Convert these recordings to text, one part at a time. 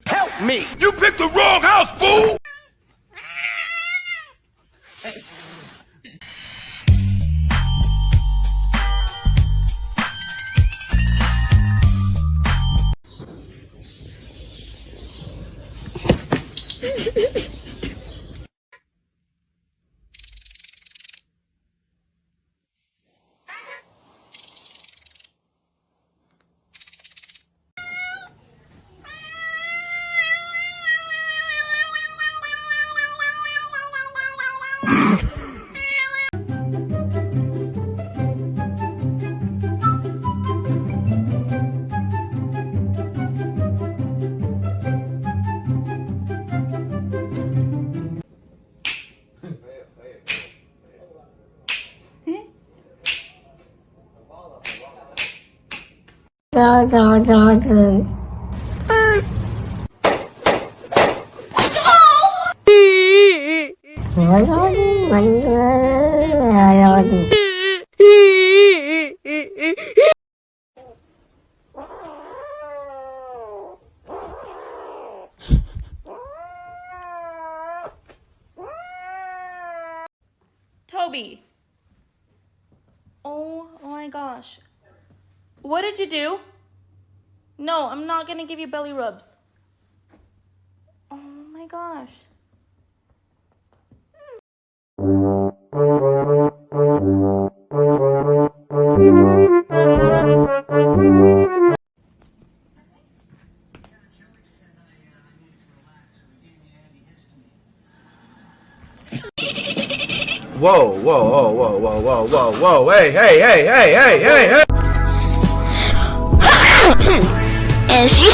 Help me! You picked the wrong house, fool! Toby. Oh my gosh. What did you do? No, I'm not gonna give you belly rubs. Oh my gosh. Whoa, whoa, whoa, whoa, whoa, whoa, whoa, whoa, hey, hey, hey, hey, hey, hey, hey! And she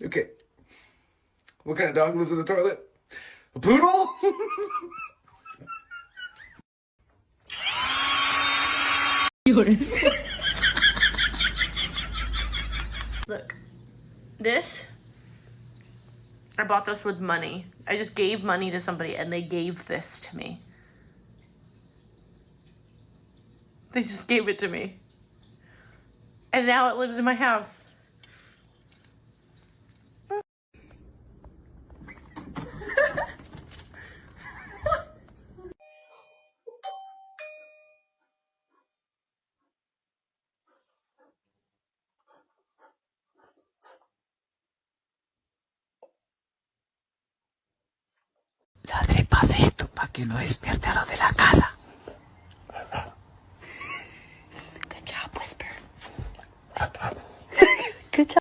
Okay. What kind of dog lives in the toilet? A poodle? Look, this, I bought this with money. I just gave money to somebody and they gave this to me. They just gave it to me. And now it lives in my house. Ladre pasito pa' que no despierte a los de la casa. Good job, Whisper. Whisper. Good job.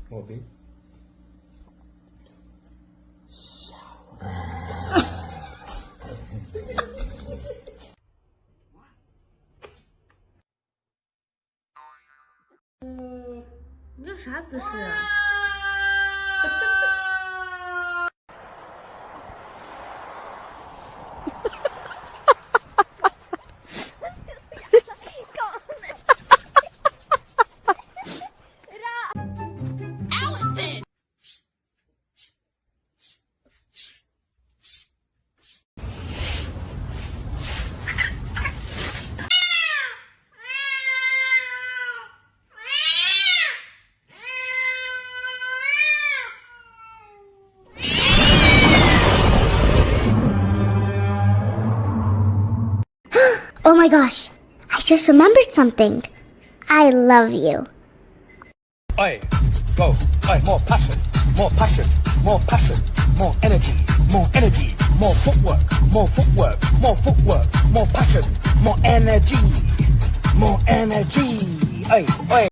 Whoopee. Shower. 这啥姿势啊？Oh my gosh, I just remembered something. I love you. Oi, Go. Hey, more passion, more passion, more passion, more energy, more energy, more footwork, more footwork, more footwork, more passion, more energy, more energy. Hey, hey.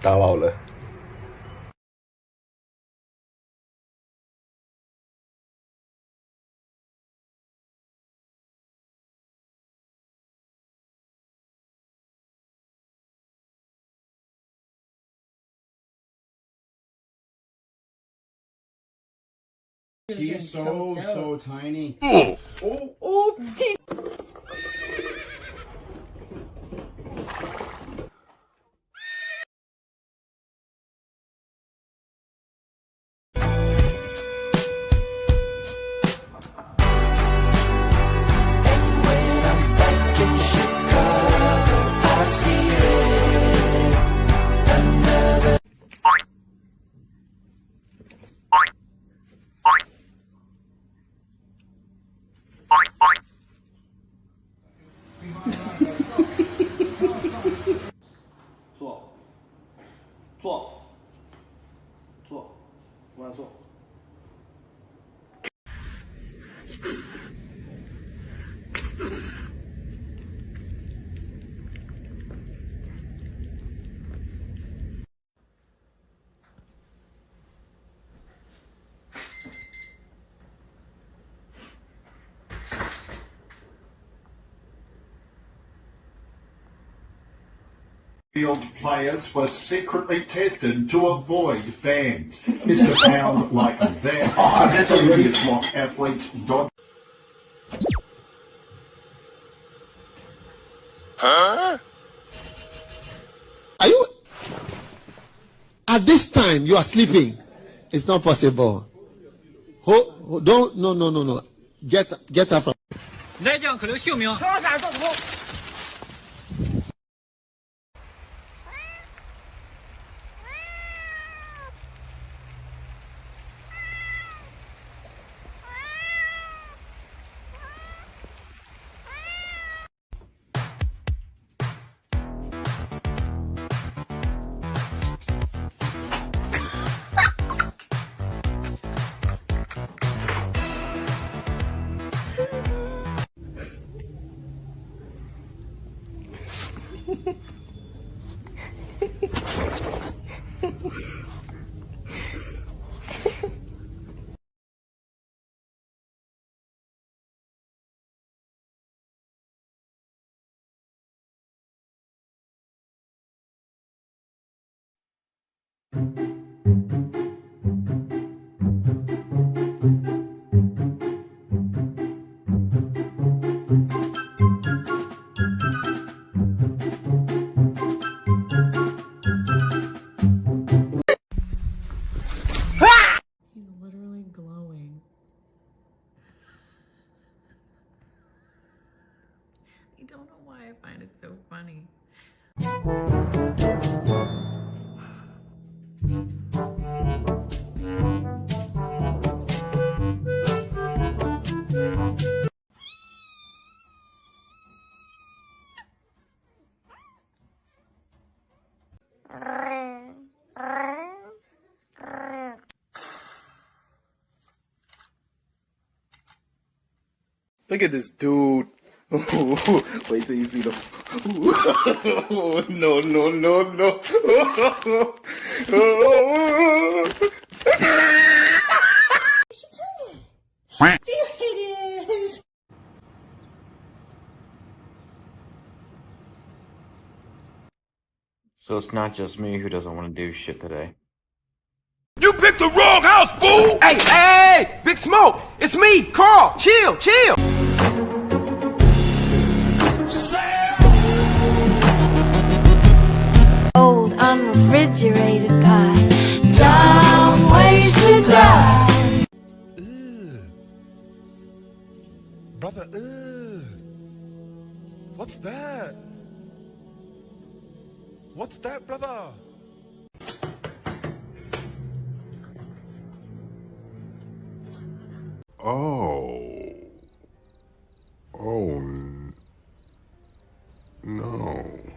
ตาเบาเลย She's so tiny. Oopsie. 坐。 Field players were secretly tested to avoid bans. Mr. Pound like that. That's a really block athletes dodge. Are you? At this time, you are sleeping. It's not possible. Don't. No. Get up from. 来将可留性命。说啥说不？ He's literally glowing. I don't know why I find it so funny. Look at this dude. Wait till you see the. No, no, no, no. Here it is. So it's not just me who doesn't want to do shit today. You picked the wrong house, fool! Hey, hey, Big Smoke! It's me, Carl! Chill, chill! Old unrefrigerated pie. Dumb ways to die. Brother, what's that? What's that, brother? Oh, no.